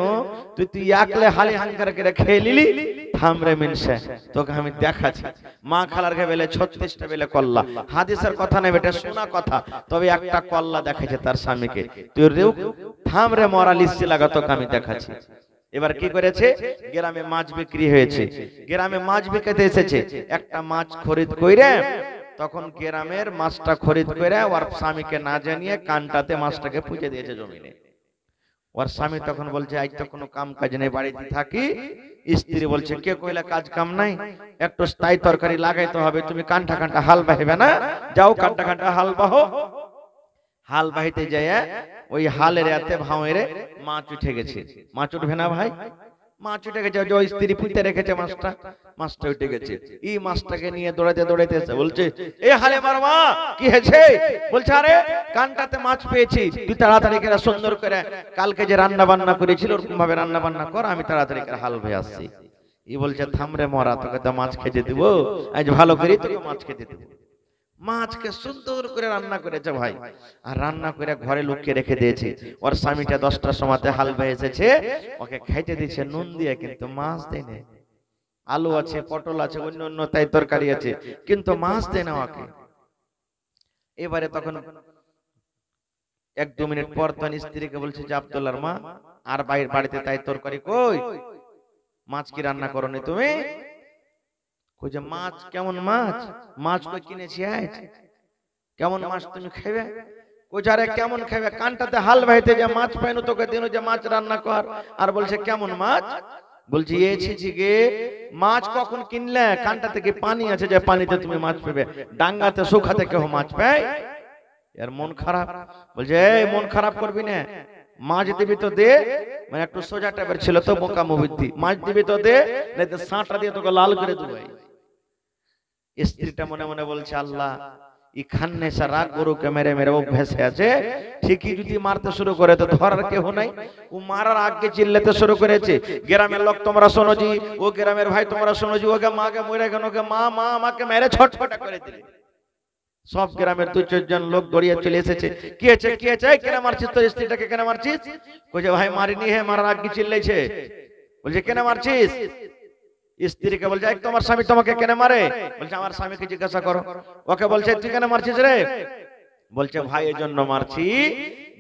Speaker 1: তুই একলে হালি হাঙ্কার করে খেয়ে নিলি, থাম রে মিনছে তোকে আমি দেখাচ্ছি। মা খালার কে বেলে 36টা বেলে কল্লা, হাদিসের কথা নেই বেটা, শোনা কথা, তবে একটা কল্লা দেখাইছে তার স্বামীকে, তুই রে থাম রে মরা লিস্তি লাগা, তোকে আমি দেখাচ্ছি। এবার কি করেছে, গ্রামে মাছ বিক্রি হয়েছে, গ্রামে মাছ বিক্রিতে এসেছে, একটা মাছ খরিদ কইরে তখন গ্রামের মাছটা খরিদ করে ওর স্বামীকে না জানিয়ে কানটাতে মাছটাকে পুঁতে দিয়েছে জমিনে। ওর স্বামী তখন বলছে আজ তো কোনো কাম কাজ নেই, বাড়িতে থাকি। স্ত্রী বলছে কে কইলা কাজ কাম নাই, একটু স্থায়ী তরকারি লাগাইতে হবে, তুমি কানটা কানটা হাল বাহিবে না, যাও কানটা কানটা হাল বাহো। হাল বাহিতে যায় ওই হালের এতে ভাঁওয়ের মাছ উঠে গেছে। মাছ উঠবে না ভাই? মাছ উঠে গেছে, ওই স্ত্রী পুঁতে রেখেছে মাছটা, মাছটা উঠে গেছে। এই মাছটাকে নিয়ে দৌড়াইতে দৌড়াইতে এসে বলছে এ হালে মারমা কি হয়েছে? বলছে আরে কানটাতে মাছ পেয়েছি, তুই তাড়াতাড়ি করে সুন্দর করে কালকে যে রান্না বান্না করেছিল ওরকম ভাবে রান্না বান্না কর, আমি তাড়াতাড়ি করে হাল ভেয়ে আসছি। ই বলছে থামরে মরা, তোকে তো মাছ খেতে দিব, আজ ভালো করে তোকে মাছ খেতে দিব। মাছকে সুন্দর করে রান্না করেছে ভাই, আর রান্না করে ঘরে লুকিয়ে রেখে দিয়েছে। ওর স্বামীটা 10টার সময়তে হাল ভেয়ে এসেছে, ওকে খাইতে দিচ্ছে নুন দিয়ে, কিন্তু মাছ দেয় না। আলু আছে, পটল আছে, অন্য অন্য তাই তরকারি আছে, কিন্তু মাছ দেয় না ওকে। এবারে তখন 1-2 মিনিট পর তখন স্ত্রীকে বলছে যে আব্দুল্লাহর মা আর বাড়িতে তাই তরকারি কই, মাছ কি রান্না করনি তুমি? কইছে মাছ কেমন মাছ? মাছ কই কিনেছি আজ, কেমন মাছ তুমি খাইবে? কইছে আরে কেমন খাইবে, কানটাতে হাল ভাইতে যে মাছ পাইনো তোকে দিনু যে মাছ রান্না কর, আর বলছে কেমন মাছ? বলছি এসেছি গে, মাছ কখন কিনলে? কানটা থেকে পানি আছে যে পানিতে তুমি মাছ পাবে, ডাঙ্গাতে শুকাতে কেউ মাছ পায়? এর মন খারাপ। বলছে এই মন খারাপ করবি না, মাছ দিবি তো দে, মানে একটু সোজা টাইপের ছিল তো বোকা মুভিতি, মাছ দিবি তো দে, নাই তো সাঁটা দিয়ে তোকে লাল করে দেবো। স্ত্রীটা মনে মনে বলছে আল্লাহ ই খান্নে সারা গরুকে মেরে মেরে অভ্যাসে আছে, ঠিকই যদি মারতে শুরু করে তো ধরার কেউ নাই, ও মারার আগে চিল্লাতে শুরু করেছে। গ্রামের লোক তোমরা শোনো জি, ও গ্রামের ভাই তোমরা শোনো জি, ওকে মাকে মরে গেল, ওকে মা মা আমাকে মেরে ছটফটা করে দিলে। সব গ্রামের 2-4 জন লোক গড়িয়ে চলে এসেছে, কি আছে কি আছে, কেন মারছিস তোর স্ত্রীটাকে, কেন মারছিস? কইছে ভাই মারিনি হে, মারার আগে চিল্লাইছে। বলছে কেন মারছিস? স্ত্রীকে বলছে এক তোমার স্বামী তোমাকে কেন মারে? বলছে আমার স্বামীকে জিজ্ঞাসা করো। ওকে বলছে তুই কেন মারছিস রে? বলছে ভাই এই জন্য মারছি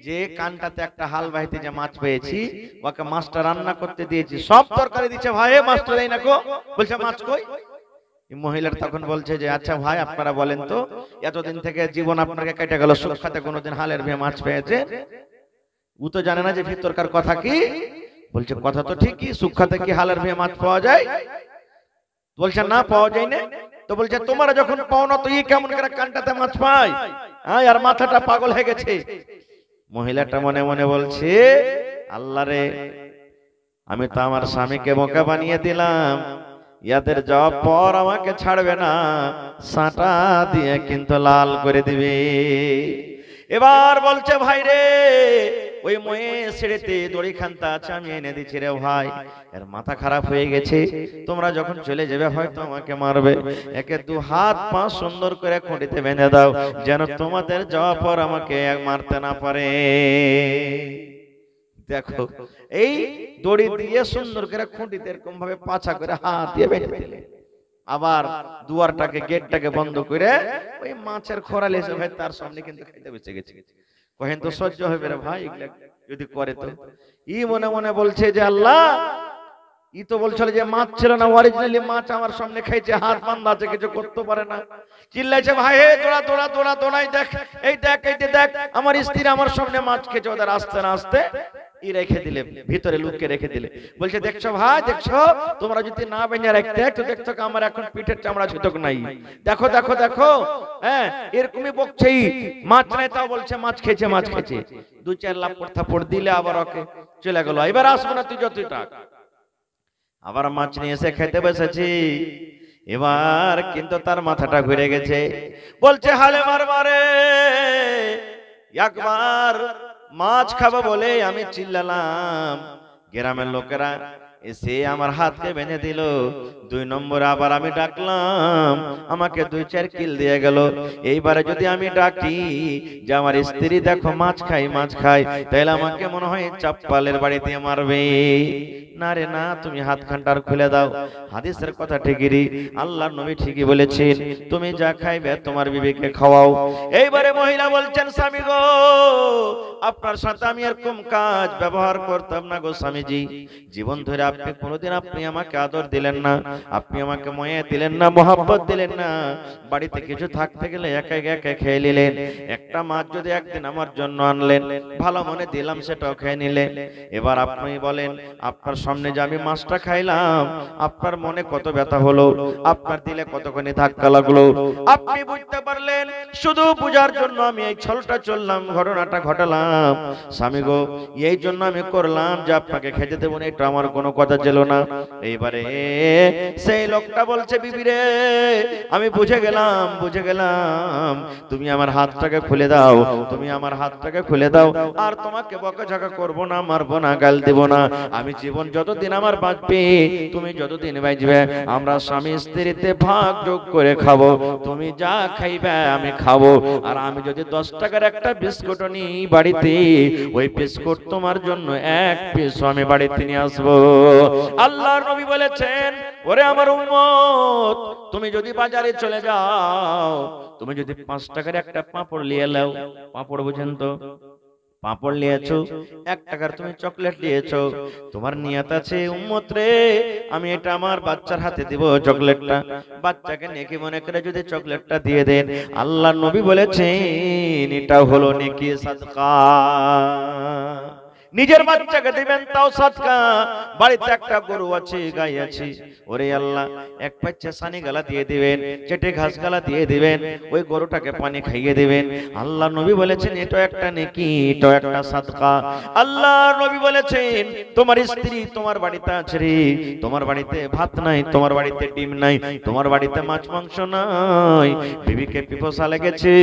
Speaker 1: যে কানটাতে একটা হাল বাহিতে যে মাছ পেয়েছি, ওকে মাছটা রান্না করতে দিয়েছি, সব তরকারি দিচ্ছে ভাই, মাছটা দেই না কো। বলছে মাছ কই? মহিলার তখন বলছে যে আচ্ছা ভাই আপনারা বলেন তো, এতদিন থেকে জীবন আপনাকে কেটে গেল, সুখাতে কোনোদিন হালের ভেয়ে মাছ পেয়েছে? ও তো জানে না যে ভিতরকার কথা কি। বলছে কথা তো ঠিকই, সুখাতে কি হালের ভেয়ে মাছ পাওয়া যায়? বলছে না পাওয়া যায় না। তো বলছে তোমরা যখন পাও না তো ই কেমন করে কানটাতে মাছ পায়? হ্যাঁ, আর মাথাটা পাগল হয়ে গেছে। মহিলাটা মনে মনে বলছে আল্লাহ রে, আমি তো আমার স্বামীকে বোকা বানিয়ে দিলাম, ইয়াদের জবাব পর আমাকে ছাড়বে না, সাঁটা দিয়ে কিন্তু লাল করে দিবে। এবার বলছে ভাই রে, ওই ময়ে ছেড়েতে দড়ি খান্তা আছে আমি এনে দিচ্ছি রে ভাই, এর মাথা খারাপ হয়ে গেছে, তোমরা যখন চলে যাবে হয়তো আমাকে মারবে, একে 2 হাত পা সুন্দর করে খুঁটিতে বেঁধে দাও, যেন তোমাদের যাওয়ার পর আমাকে মারতে না পারে। দেখো এই দড়ি দিয়ে সুন্দর করে খুঁটিতে এরকম ভাবে পাছা করে হাত দিয়ে বেঁধে দিলে, আবার দুয়ারটাকে গেটটাকে বন্ধ করে ওই মাছের খোরাল এসে ভাই তার সামনে কিন্তু খাইতে বসে গেছে। কহেন তো সহ্য হবে রে ভাই, এগুলা যদি করে তো ই মনে মনে বলছে যে আল্লাহ, ই তো বলছিল যে মাছ ছিল না, অরিজিনালি মাছ আমার সামনে খাইছে, হাত বান্ধা আছে, কিছু করতে পারে না। চিল্লাইছে ভাই হে তোরা তোরা তোরা তোরাই দেখ, এই দেখ এই দেখ আমার স্ত্রী আমার সামনে মাছ খেয়েছে। ওদের আস্তে না আস্তে ই রেখে দিলে, ভিতরে লুকিয়ে রেখে দিলে। বলছে দেখছো ভাই দেখছো, তোমরা যদি না বেঁধে রাখতে তো দেখছো আমার এখন পিঠের চামড়া ছুটক নাই, দেখো দেখো দেখো। হ্যাঁ এরকমই বকছেই, মাছ নাই তাও বলছে মাছ খেয়েছে মাছ খেয়েছে। দু চার লাখ থাপড় দিলে আবার ওকে চলে গেল, এবার আসবো না তুই যতই টাক। আবার মাছ নিয়ে এসে খেতে বসেছি, এবার কিন্তু তার মাথাটা ঘুরে গেছে। বলছে হালে মারবারে, একবার মাছ খাবো বলে আমি চিল্লালাম, গ্রামের লোকেরা এসে আমার হাতকে বেঁধে দিল। 2 নম্বর আবার আমি ডাকলাম, আমাকে 2-4 কিল দিয়ে গেল। এইবারে যদি আমি ডাকি যে আমার স্ত্রী দেখো মাছ খাই মাছ খাই, তাহলে আমাকে মনে হয় চাপ্পালের বাড়ি দিয়ে মারবে। না রে না, তুমি হাত খানটার খুলে দাও। হাদিসের কথা ঠিকই, আল্লাহর নবী ঠিকই বলেছেন, তুমি যা খাইবে তোমার বিবিকে খাওয়াও। এইবারে মহিলা বলছেন স্বামী গো, আপনার সাথে আমি এরকম কাজ ব্যবহার করতাম না গো স্বামীজি। জীবন ধরে আপনি কোনোদিন আপনি আমাকে আদর দিলেন না, আপনি আমাকে ময়া দিলেন না, মোহাব্বত দিলেন না। বাড়িতে কিছু থাকতে গেলে একা একা খেয়ে নিলেন। একটা মাছ যদি একদিন আমার জন্য আনলেন, ভালো মনে দিলাম সেটাও খেয়ে নিলেন। এবার আপনি বলেন, আপনার সামনে যে আমি মাছটা খাইলাম, আপনার মনে কত ব্যথা হলো, আপনার দিলে কতখানি ধাক্কা লাগলো। আপনি বুঝতে পারলেন, শুধু বুঝার জন্য আমি এই ছলটা চললাম, ঘটনাটা ঘটালাম। স্বামী গো এই জন্য আমি করলাম যে আপনাকে খেতে দেবো না, এটা আমার কোনো কথা ছিল না। এইবারে সেই লোকটা বলছে বিবি রে, আমি বুঝে গেলাম, তুমি আমার হাতটাকে খুলে দাও, তুমি আমার হাতটাকে খুলে দাও। আর তোমাকে বকাঝকা করবো না, মারবো না, গাল দেব না। আমি জীবন যতদিন আমার বাঁচবে, তুমি যতদিন বাঁচবে, আমরা স্বামী স্ত্রীতে ভাগ যোগ করে খাবো। তুমি যা খাইবে আমি খাবো। আর আমি যদি 10 টাকার একটা বিস্কুট নিই বাড়িতে, ওই বিস্কুট তোমার জন্য 1 পিস আমি বাড়িতে নিয়ে আসবো। আল্লাহর নবী বলেছেন, ওরে আমার উম্মত, তুমি যদি বাজারে চলে যাও, তুমি যদি 5 টাকার একটা পাঁপড় নিয়ে নাও, পাঁপড় বুঝেন তো, পাঁপড় নিয়েছো, 1 টাকার তুমি চকলেট নিয়েছো, তোমার নিয়ত আছে উম্মত রে আমি এটা আমার বাচ্চার হাতে দিব চকলেটটা। বাচ্চাকে নেকি মনে করে যদি চকলেটটা দিয়ে দেন, আল্লাহর নবী বলেছেন এটা হলো নেকি সাদকা। নিজের বাচ্চাকে দিবেন তাও সাদকা। বাড়িতে একটা গরু আছে, গাই আছে, ওরে আল্লাহ 1 পাচ্চা সানি গালা দিয়ে দিবেন, চেটে ঘাস গালা দিয়ে দিবেন, ওই গরুটাকে পানি খাইয়ে দিবেন। আল্লাহ নবী বলেছেন এটা একটা নেকি, এটা একটা সাদকা। আল্লাহ নবী বলেছেন, তোমার স্ত্রী তোমার বাড়িতে আছে রে, তোমার বাড়িতে ভাত নাই, তোমার বাড়িতে ডিম নাই, তোমার বাড়িতে মাছ মাংস নাই, বিবিকে পিপাসা লেগেছে,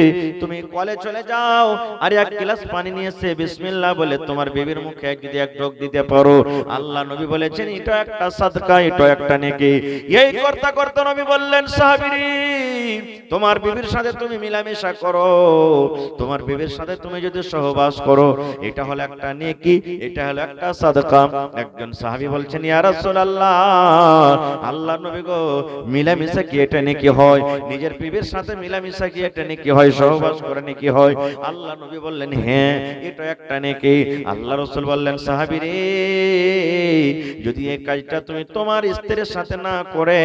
Speaker 1: তুমি কলে চলে যাও, আর 1 গ্লাস পানি নিয়ে এসে বিসমিল্লাহ বলে তোমার বিবির মুখে যদি 1 ঢোক দিতে পারো, আল্লাহ নবী বলেছেন এটা একটা সাদকা, এটা একটা নেকি। এই করতে করতে নবী বললেন, সাহাবীরা তোমার বিবির সাথে তুমি মিলামেশা করো, তোমার বিবির সাথে তুমি যদি সহবাস করো, এটা হলো একটা নেকি, এটা হলো একটা সাদকা। একজন সাহাবী বলছেন, ইয়া রাসূলুল্লাহ, আল্লাহর নবী গো মিলামেশা কি এটা নেকি হয়? নিজের বিবির সাথে মিলামেশা কি এটা নেকি হয়? সহবাস করে নেকি হয়? আল্লাহ নবী বললেন, হ্যাঁ এটা একটা নেকি। আল্লাহ রাসূল বললেন, সাহাবী রে যদি এই কাজটা তুমি তোমার স্ত্রীর সাথে না করে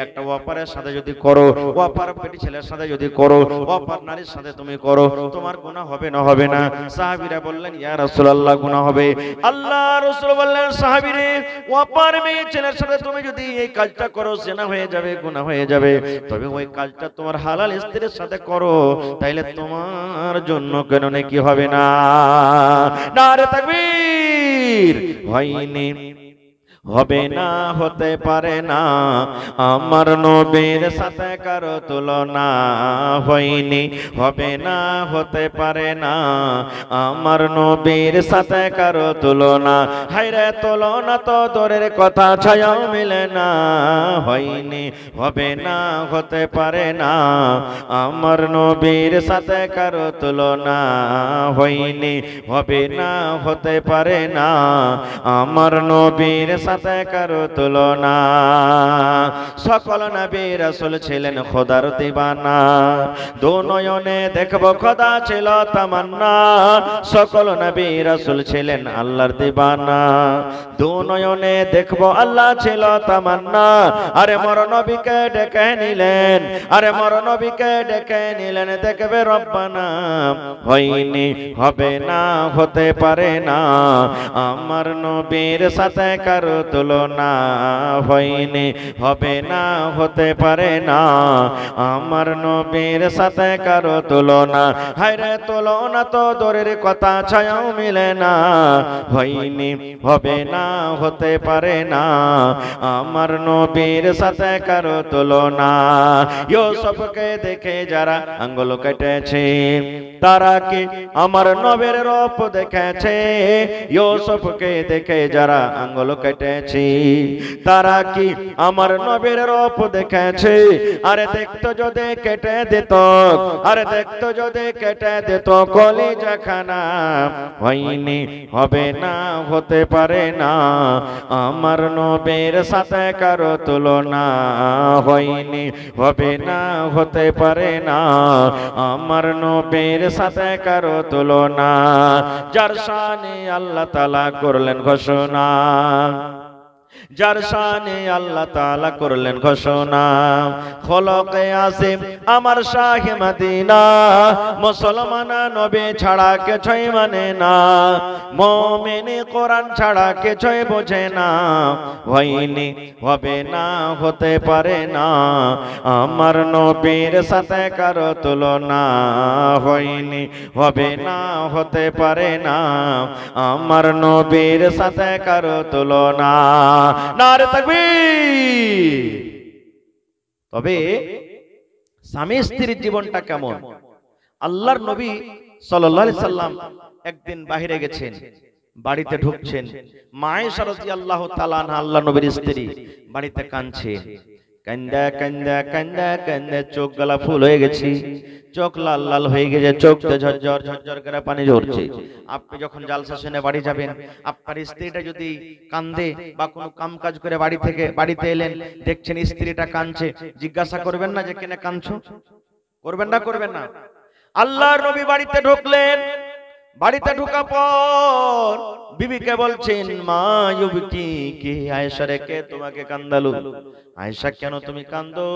Speaker 1: একটা ওয়াপারের সাথে যদি করো, ওয়াপার পেটি ছেলের সাথে যদি করো, ওয়াপার নারীর সাথে তুমি করো, তোমার গুনাহ হবে না হবে না? সাহাবীরা বললেন, ইয়া রাসূলুল্লাহ গুনাহ হবে। আল্লাহ রাসূল বললেন, সাহাবী রে ওয়াপার মেয়ে ছেলের সাথে তুমি যদি এই কাজটা করো, জিনা হয়ে যাবে, গুনাহ হয়ে যাবে। তবে ওই কাজটা তোমার হালাল স্ত্রীর সাথে করো, তাইলে তোমার জন্য কেন নেকি হবে না? নারে তাকবীর। হয়নি হবে না, হতে পারে না, আমার নবীর সাথে কারো তুলনা হয়নি। হবে না, হতে পারে না, আমার নবীর সাথে কারো তুলনা। হায়রে তুলনা তো দূরের কথা, ছায়াও মিলে না, হয়নি। হবে না, হতে পারে না, আমার নবীর সাথে কারো তুলনা হয়নি। হবে না, হতে পারে না, আমার নবীর সাথে কারো তুলনা। সকল নবী রাসূল ছিলেন খোদার দিবানা, দু নয়নে দেখবো খোদা ছিল তামান্না। সকল নবী রাসূল ছিলেন আল্লাহর দিবানা, দু নয়নে দেখবো আল্লাহ ছিল তামান্না। আরে মর নবীকে ডেকে নিলেন, আরে মর নবীকে ডেকে নিলেন, দেখবে রব্বানা। হয়নি, হবে না, হতে পারে না, আমার নবীর সাথে কারো তুলনা হয়নি। হবে না, হতে পারে না, আমার নবীর সাথে কারো তুলনা। হায়রে তুলনা তো দূরের কথা, ছায়াও মিলে না, হয়নি। হবে না, হতে পারে না, আমার নবীর সাথে কারো তুলনা। ইউসুফকে দেখে যারা আঙ্গুল কেটেছে, তারা কি আমার নবীর রূপ দেখেছে? ইউসুফকে দেখে যারা আঙ্গুল কেটেছে, তারা কি আমার নবীর রূপ দেখেছে? আরে দেখতো যদি কেটে দিত, আরে দেখতো যদি কেটে দিত কলিজাখানা। হয়নি, হবে না, হতে পারে না, আমার নবীর সাথে কারো তুলনা হয়নি। হবে না, হতে পারে না, আমার নবীর সাথে কারো তুলনা। যার শানে আল্লাহ তাআলা করলেন ঘোষণা, যার শানে আল্লাহ তাআলা করলেন ঘোষণা। খলকে আসিম আমার শাহে মদিনা, মুসলমান নবী ছাড়া কিছুই মানে না, মুমিন কোরআন ছাড়া কিছুই বোঝে না। হয়নি, হবে না, হতে পারে না, আমার নবীর সাথে কারো তুলনা হয়নি। হবে না, হতে পারে না, আমার নবীর সাথে কারো তুলনা। নারে তাকবীর। তবে স্বামী স্ত্রীর জীবনটা কেমন? আল্লাহর নবী সাল্লাল্লাহু আলাইহি সাল্লাম একদিন বাইরে গেছেন, বাড়িতে ঢুকছেন, মা আয়েশা রাদিয়াল্লাহু তাআলা আনহা আল্লাহর নবীর স্ত্রী বাড়িতে কাঁদছে। কান্দা কান্দা কান্দা কান্দা চোখ গলা ফুল হয়ে গেছে, চোখ লাল লাল হয়ে গেছে, চোখতে ঝরঝর ঝরঝর করে পানি ঝরছে। আপনি যখন জালসা শুনে বাড়ি যাবেন, আপনার স্ত্রীটা যদি কান্দে বা কোনো কাম কাজ করে বাড়ি থেকে বাড়িতে এলেন, দেখছেন স্ত্রীটা কাঁদছে, জিজ্ঞাসা করবেন না যে কেন কাঁদছো? করবেন না? করবেন না? আল্লাহর নবী বাড়িতে ঢুকলেন, বাড়িতে ঢোকা পর বিবিকে বলছেন, মা ইউবকি কি আয়েশা রেখে তোমাকে কান্দালো? আয়েশা কেন তুমি কান্দো?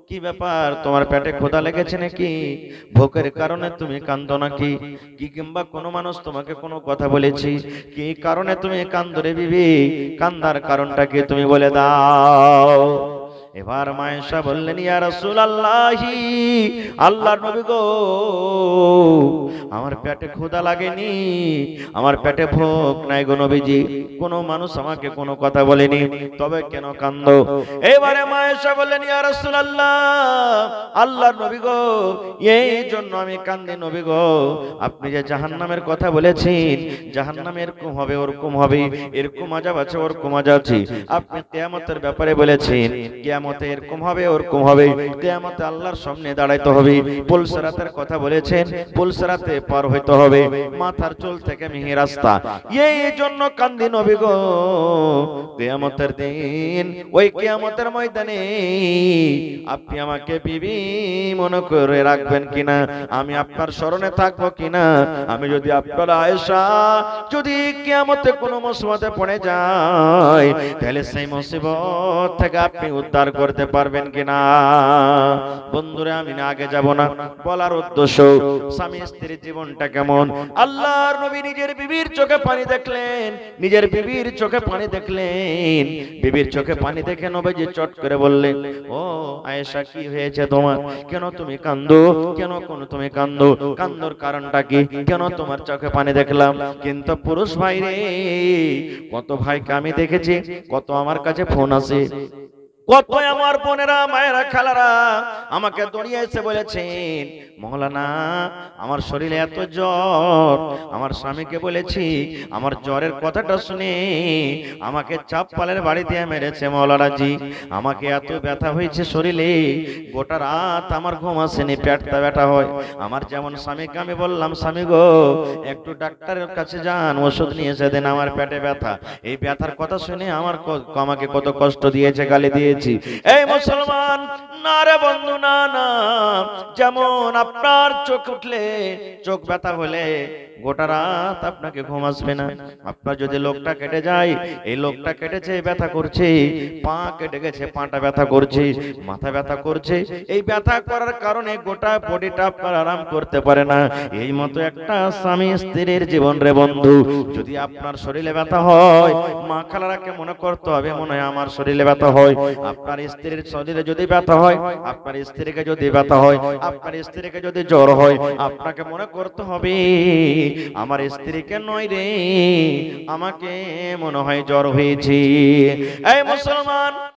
Speaker 1: কি ব্যাপার, তোমার পেটে ক্ষুধা লেগেছে নাকি? ভোকের কারণে তুমি কান্দো নাকি? কি কিংবা কোনো মানুষ তোমাকে কোনো কথা বলেছি? কি কারণে তুমি কান্দো রে বিবি? কান্দার কারণটা কি তুমি বলে দাও। এবার মা আয়েশা বললেন, ইয়া রাসূলুল্লাহি, আল্লাহর নবী গো, আমার পেটে ক্ষুধা লাগেনি, আমার পেটে ভোক নাই গো নবীজি, কোনো মানুষ আমাকে কোনো কথা বলেনি, তবে কেন কান্দো? এবারে মা আয়েশা বললেন, ইয়া রাসূলুল্লাহ, আল্লাহর নবী গো, এই জন্য আমি কান্দি নবী গো, আপনি যে জাহান্নামের কথা বলেছেন, জাহান্নামে এরকম হবে, ওরকম হবে, এরকম আযাব আছে, ওরকম আযাব আছে। আপনি কিয়ামতের ব্যাপারে বলেছেন, কিয়ামতে এরকম হবে, ওরকম হবে, কিয়ামতে আল্লাহর সামনে দাঁড়াইতে হবে। পুলসিরাতের কথা বলেছেন, পুলসিরাতে পার হইতে হবে, মাথার চুল থেকে মিহি রাস্তা। এই জন্য কান্দি নবী গো, কিয়ামতের দিন, ওই কিয়ামতের ময়দানে আপনি আমাকে বিবি মনে করে রাখবেন কিনা, আমি আপনার স্মরণে থাকবো কিনা, আমি যদি আপনার আয়েশা যদি কিয়ামতে কোনো মুসিবতে পড়ে যায়, তাহলে সেই মুসিবত থেকে আপনি উদ্ধার করতে পারবেন কিনা। বন্ধুরা, আমি না আগে যাব না, বলার উদ্দেশ্য স্বামী স্ত্রীর জীবনটা কেমন। আল্লাহর নবী নিজের বিবির চোখে পানি দেখলেন, নিজের বিবির চোখে পানি দেখলেন। বিবির চোখে পানি দেখে নবীজি চট করে বললেন, ও আয়েশা, কি হয়েছে তোমার? কেন তুমি কান্দো? কেন তুমি কান্দো? কান্দোর কারণটা কি? কেন তোমার চোখে পানি দেখলাম? কিন্তু পুরুষ ভাই রে, কত ভাইকে আমি দেখেছি, কত আমার কাছে ফোন আছে, কত আমার বোনেরা, মায়েরা, খালারা আমাকে দৌড়িয়ে এসে বলেছেন, মৌলানা আমার শরীরে এত জ্বর। আমার স্বামীকে বলেছি, আমার জ্বরের কথাটা শুনে আমাকে চাপপালের বাড়ি দিয়ে মেরেছে মৌলানা জি। আমাকে এত ব্যথা হয়েছে শরীরে, গোটা রাত আমার ঘুম আসেনি, পেটটা ব্যথা হয়। আমার যেমন স্বামীকে আমি বললাম, স্বামী গো একটু ডাক্তারের কাছে যান, ওষুধ নিয়ে এসে দেন, আমার পেটে ব্যথা। এই ব্যথার কথা শুনে আমাকে কত কষ্ট দিয়েছে, গালি দিয়েছে। এই মুসলমান, না রে বন্ধু, না না। যেমন আপনার চোখ উঠলে, চোখ ব্যথা হলে গোটা রাত আপনাকে ঘুম আসবে না। আপনার যদি লোকটা কেটে যায়, এই লোকটা কেটেছে ব্যথা করছে, পা কেটে গেছে পাটা ব্যথা করছে, মাথা ব্যথা করছে, এই ব্যথা করার কারণে গোটা বডিটা আপনার আরাম করতে পারে না। এই মতো একটা স্বামী স্ত্রীর জীবন রে বন্ধু। যদি আপনার শরীরে ব্যথা হয়, মা খালারাকে মনে করতে হবে, মনে হয় আমার শরীরে ব্যথা হয়। আপনার স্ত্রীর শরীরে যদি ব্যথা হয়, আপনার স্ত্রীকে যদি ব্যথা হয়, আপনার স্ত্রীকে যদি জ্বর হয়, আপনাকে মনে করতে হবে আমার স্ত্রীকে নয় রে, আমাকে মনে হয় জ্বর হয়েছে। এই মুসলমান,